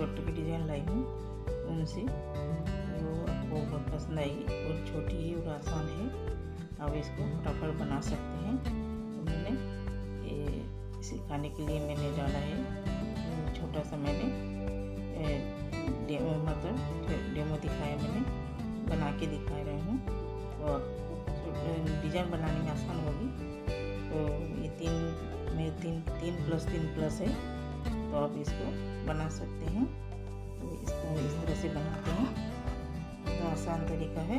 Sweater की design लाई हूँ उनसे, जो आपको बहुत पसंद आएगी और छोटी ही और आसान है, आप इसको फटाफट बना सकते हैं। तो मैंने ये सिखाने के लिए मैंने डाला है, छोटा सा मैंने डेमो दिखाया, मैंने बना के दिखा रही हूँ। तो डिज़ाइन बनाने में आसान होगी। तो ये तीन प्लस है, तो आप इसको बना सकते हैं। तो इसको इस तरह से बनाते हैं, तो आसान तरीका है।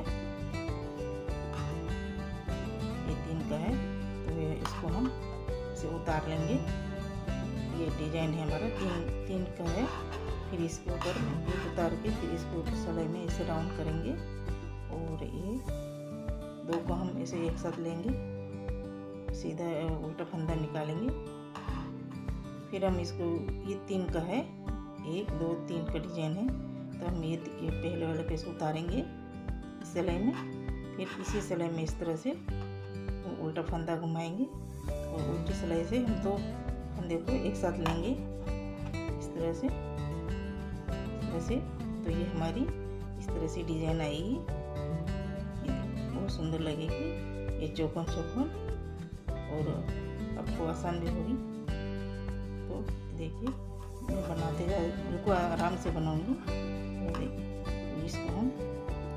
ये 3 का है, तो इसको हम इसे उतार लेंगे। ये डिजाइन है हमारा तीन का है। फिर इसके ऊपर एक उतार के फिर इसके ऊपर सिलाई में इसे राउंड करेंगे, और ये 2 को हम ऐसे एक साथ लेंगे, सीधा उल्टा फंदा निकालेंगे। फिर हम इसको, ये 3 का है, 1 2 3 का डिजाइन है, तो हम ये पहले वाले पे उतारेंगे सिलाई में। फिर इसी सिलाई में इस तरह से उल्टा फंदा घुमाएंगे, और उल्टी सिलाई से हम 2 फंदे को एक साथ लेंगे इस तरह से। तो ये हमारी इस तरह से डिजाइन आएगी, बहुत सुंदर लगेगी। ये चौकोन और आपको आसान भी होगी। तो देखिए, मैं बनाते जा बिल्कुल आराम से बनाऊंगी। देखिए, इसको हम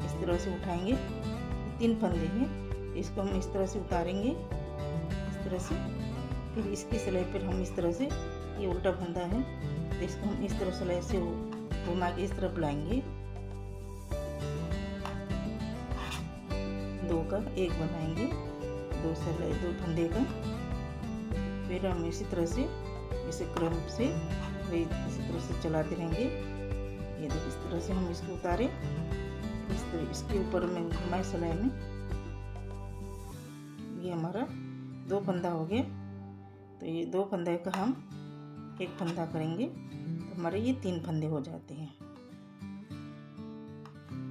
इस तरह से उठाएंगे, 3 फंदे हैं, इसको हम इस तरह से उतारेंगे इस तरह से। फिर इसकी सिलाई पर हम इस तरह से, ये उल्टा फंदा है, तो इसको हम इस तरह सिलाई से घुमा के इस तरफ लाएंगे। 2 का 1 बनाएंगे, 2 फंदे का। फिर हम इसी तरह से इसे क्रम से इसी तरह से चलाते रहेंगे। ये देखिए, इस तरह से हम इसको उतारे, इस तरह इसके ऊपर में घुमाए सिलाई में। ये हमारा 2 फंदा हो गया। तो ये 2 फंदे का हम 1 फंदा करेंगे, तो हमारे ये 3 फंदे हो जाते हैं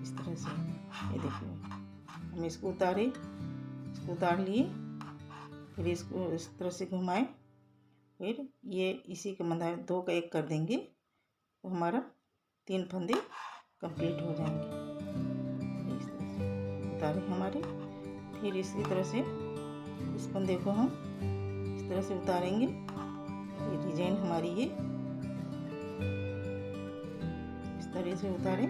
इस तरह से। ये देखिए, हम इसको उतार लिए, फिर इसको इस तरह से घुमाएं, फिर ये इसी के मध्य 2 का 1 कर देंगे, तो हमारा 3 फंदे कंप्लीट हो जाएंगे। इस तरह से उतारे हमारे। फिर इसी तरह से इस फंदे को हम इस तरह से उतारेंगे। ये डिजाइन हमारी ये इस तरह से उतारें,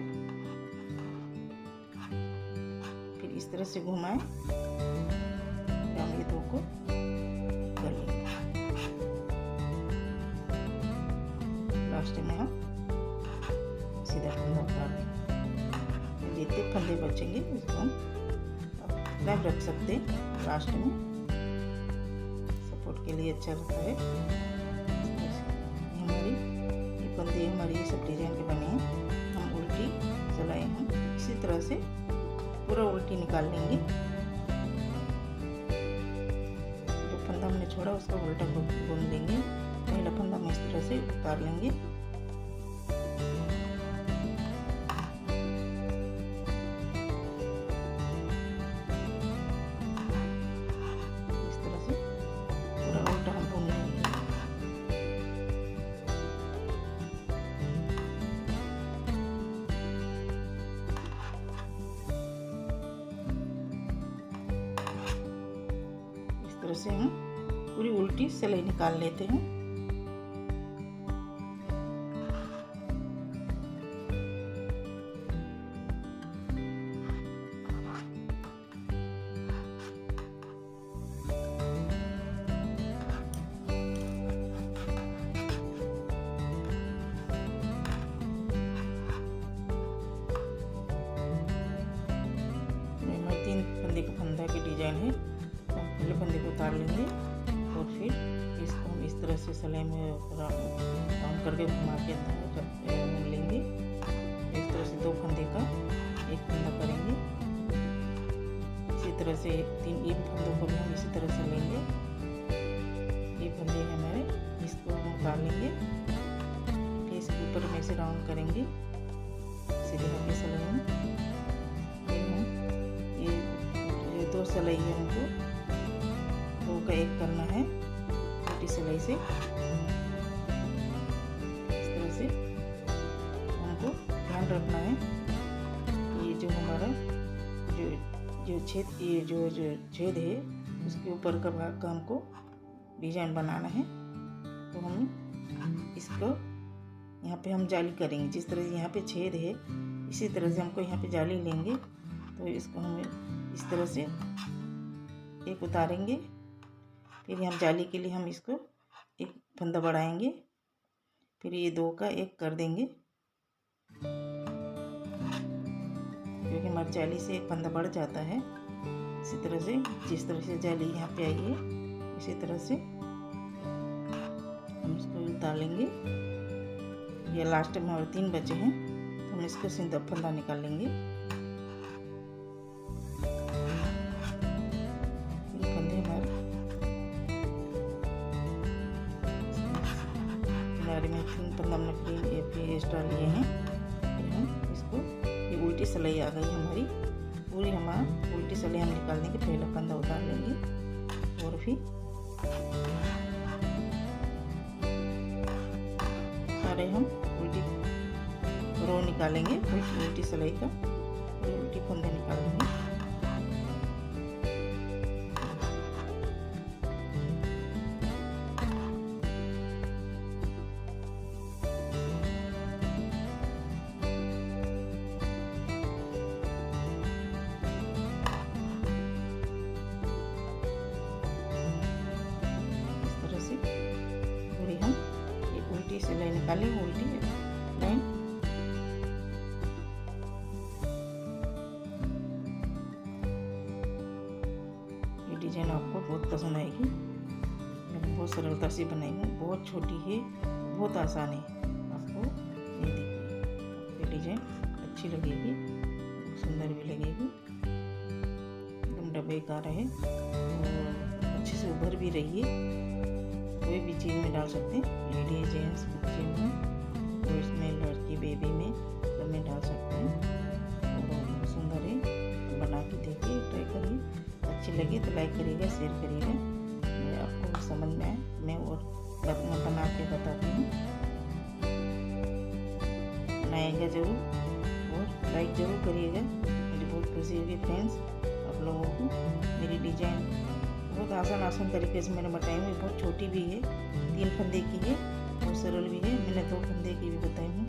फिर इस तरह से घुमाएं, हम ये 2 को कर लेंगे। लास्ट में हम सीधा फंदा उतार देंगे। जितने फंदे बचेंगे उसको हम रख सकते हैं लास्ट में, सपोर्ट के लिए अच्छा रहता है। ये फंदे हमारी ये सब डिजाइन के बने हैं। हम उल्टी सिलाई हम इसी तरह से पूरा उल्टी निकाल लेंगे। जो फंदा हमने छोड़ा उसका उल्टा बुन लेंगे। पहला फंदा हम इस तरह से उतार लेंगे। इस तरह से पूरा उल्टा हम बुन लेंगे। इस तरह से हम पूरी उल्टी सिलाई निकाल लेते हैं। फंदा की डिजाइन है, तो हम पहले फंदे को उतार लेंगे, और फिर इसको हम इस तरह से सिलाई में राउंड करके घुमा के बुन लेंगे। इस तरह से 2 फंदे का 1 फंदा करेंगे। इसी तरह से 3 फंदों को भी हम इसी तरह से लेंगे। ये फंदे हैं हमारे, इसको हम उतार लेंगे, फिर इसके ऊपर में से राउंड करेंगे सीधे होकर सिलाई में। फिर हम ये 2 सिलाई है, हमको 2 का 1 करना है छोटी सिलाई से। इस तरह से जो छेद है उसके ऊपर का भाग का हमको डिजाइन बनाना है। तो हम इसको यहाँ पे हम जाली करेंगे। जिस तरह से यहाँ पे छेद है इसी तरह से हमको यहाँ पे जाली लेंगे। तो इसको हम इस तरह से एक उतारेंगे, फिर हम जाली के लिए हम इसको एक फंदा बढ़ाएंगे, फिर ये दो का एक कर देंगे, क्योंकि हमारी जाली से एक फंदा बढ़ जाता है। इसी तरह से जिस तरह से जाली यहाँ पे आई है इसी तरह से हम इसको उतार लेंगे। ये लास्ट में और 3 बचे हैं, तो हम इसको सीधा फंदा निकाल लेंगे। फंदे हमारे किनारे में 3 फंदा हमने फ्री एक्स्ट्रा लिए हैं। फिर हम इसको ये उल्टी सिलाई आ गई हमारी, पूरी हमारा उल्टी सिलाई हम निकाल देंगे। पहला फंदा उतार लेंगे और फिर सारे हम उल्टी रो निकालेंगे, उल्टी सिलाई का उल्टी फंदे निकाल लेंगे। इस तरह से पूरी हम एक उल्टी सिलाई निकालेंगे, उल्टी लाइन। ये डिजाइन आपको बहुत पसंद आएगी। मैंने बहुत सरलता से बनाई हूँ, बहुत छोटी है, बहुत आसान है। आपको ये देखिए ये डिजाइन अच्छी लगेगी, सुंदर भी लगेगी, एकदम डब्बेदार है और अच्छे से उभर भी रही है। कोई भी चीज़ में डाल सकते हैं, लेडीज जेंट्स बच्चे में और इसमें लड़की बेबी में सब में डाल सकते हैं और बहुत सुंदर है। बना के देखिए, ट्राई करिए, अच्छी लगी तो लाइक करिएगा, शेयर करिएगा। मैं आपको समझ में आए मैं और बना के बताती हूँ। बनाइएगा ज़रूर और लाइक ज़रूर करिएगा। मुझे बहुत खुशी होगी फ्रेंड्स आप लोगों को। मेरी डिजाइन बहुत आसान तरीके से मैंने बताई हूँ। बहुत छोटी भी है, 3 फंदे की है, बहुत सरल भी है। मैंने 2 फंदे की भी बताई हूँ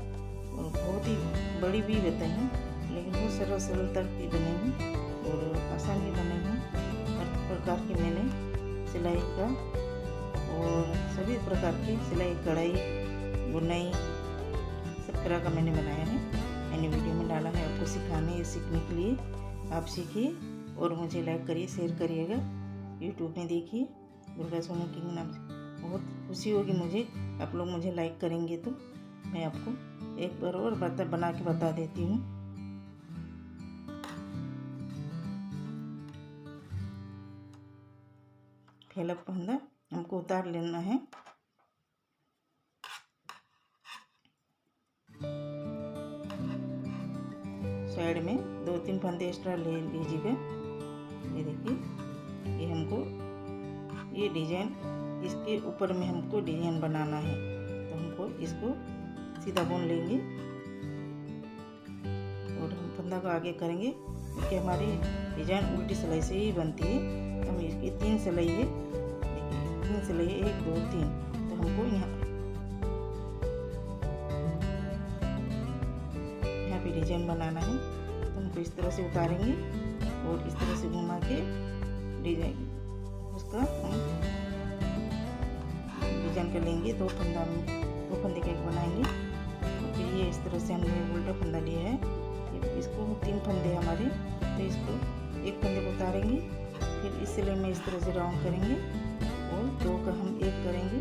और बहुत ही बड़ी भी बताई हूँ, लेकिन बहुत सरल तक भी बने हूँ और आसान भी बने हूँ। हर प्रकार की मैंने सिलाई का और सभी प्रकार की सिलाई, कढ़ाई, बुनाई सब तरह का मैंने बनाया है। मैंने वीडियो में डाला है आपको सीखने के लिए। आप सीखिए और मुझे लाइक करिए, शेयर करिएगा। यूट्यूब में देखिए दुर्गा सोनू किंग नाम से। बहुत खुशी होगी मुझे, आप लोग मुझे लाइक करेंगे तो। मैं आपको एक बार और बना के बता देती हूँ। पहला फंदा हमको उतार लेना है। साइड में 2-3 फंदे एक्स्ट्रा ले लीजिएगा। ये देखिए ये हमको ये डिजाइन इसके ऊपर में हमको डिजाइन बनाना है, तो हमको इसको सीधा बुन लेंगे और हम फंदा को आगे करेंगे, क्योंकि हमारी डिजाइन उल्टी सिलाई से ही बनती है। हम इसकी 3 सिलाई है, देखिए 3 सिलाई है, 1 2 3। तो हमको यहाँ पे डिजाइन बनाना है, तो हमको इस तरह से उतारेंगे और इस तरह से घुमा के डिजाइन उसका हम डिजाइन कर लेंगे। 2 फंदे का एक बनाएंगे। और फिर ये इस तरह से हमने उल्टा फंदा लिया है, इसको 3 फंदे हमारे, तो इसको एक फंदे को उतारेंगे, फिर इस सिलाई में इस तरह से राउंड करेंगे और 2 का हम एक करेंगे।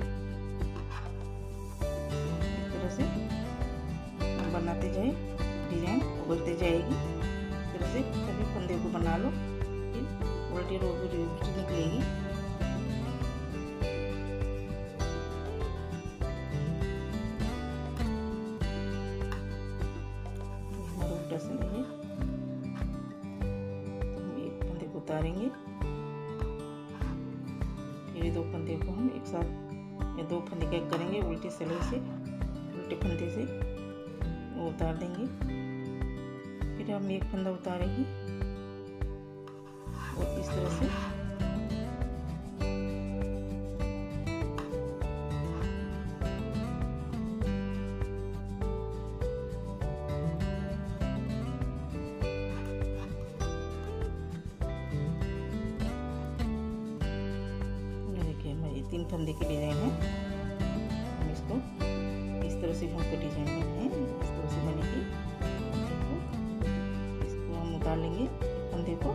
इस तरह से हम बनाते जाए, डिजाइन उभरते जाएगी। इस तरह से सभी फंदे को बना लो, फिर उल्टी रोटी निकलेगी। हमारा उल्टा सिलाई है, तो हम एक फंदे को उतारेंगे, फिर 2 फंदे को हम एक साथ या 2 फंदे का एक करेंगे, उल्टी सिलाई से उल्टे फंदे से वो उतार देंगे। फिर हम एक फंदा उतारेंगे, और इस तरह से तीन फंदे की डिजाइन है। हम इसको इस तरह से हमको डिजाइन बनाए हैं, इस तरह से बनेगी। इसको हम उतार लेंगे फंदे को।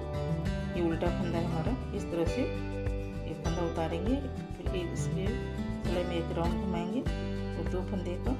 ये उल्टा फंदा है हमारा। इस तरह से ये फंदा उतारेंगे, फिर इसके सिलाई में एक राउंड घुमाएंगे और दो फंदे का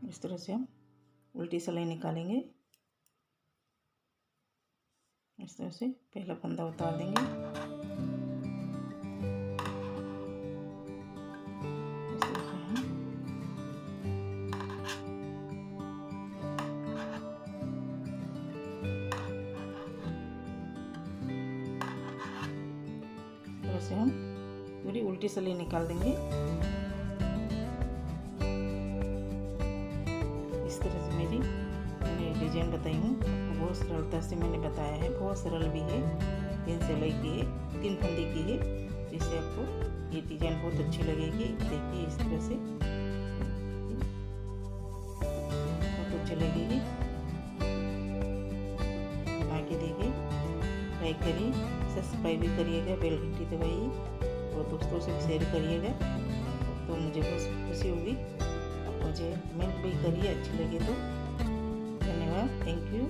इस तरह से हम उल्टी सिलाई निकालेंगे। इस तरह से पहला फंदा उतार देंगे। इस तरह से हम इस तरह से हम पूरी उल्टी सिलाई निकाल देंगे। मैंने डिजाइन बताई हूँ आपको, बहुत सरलता से मैंने बताया है, बहुत सरल भी है। तीन सिलाई की है, तीन फंदे की है, जिससे आपको ये डिजाइन बहुत अच्छी लगेगी। देखिए इस तरह से बहुत अच्छी लगेगी। बना के देखिए, ट्राई करिए, सब्सक्राइब भी करिएगा, बेल घंटी दबाइए और दोस्तों से शेयर करिएगा तो मुझे बहुत खुशी होगी। मुझे कमेंट भी करिए अच्छी लगे तो। धन्यवाद, थैंक यू।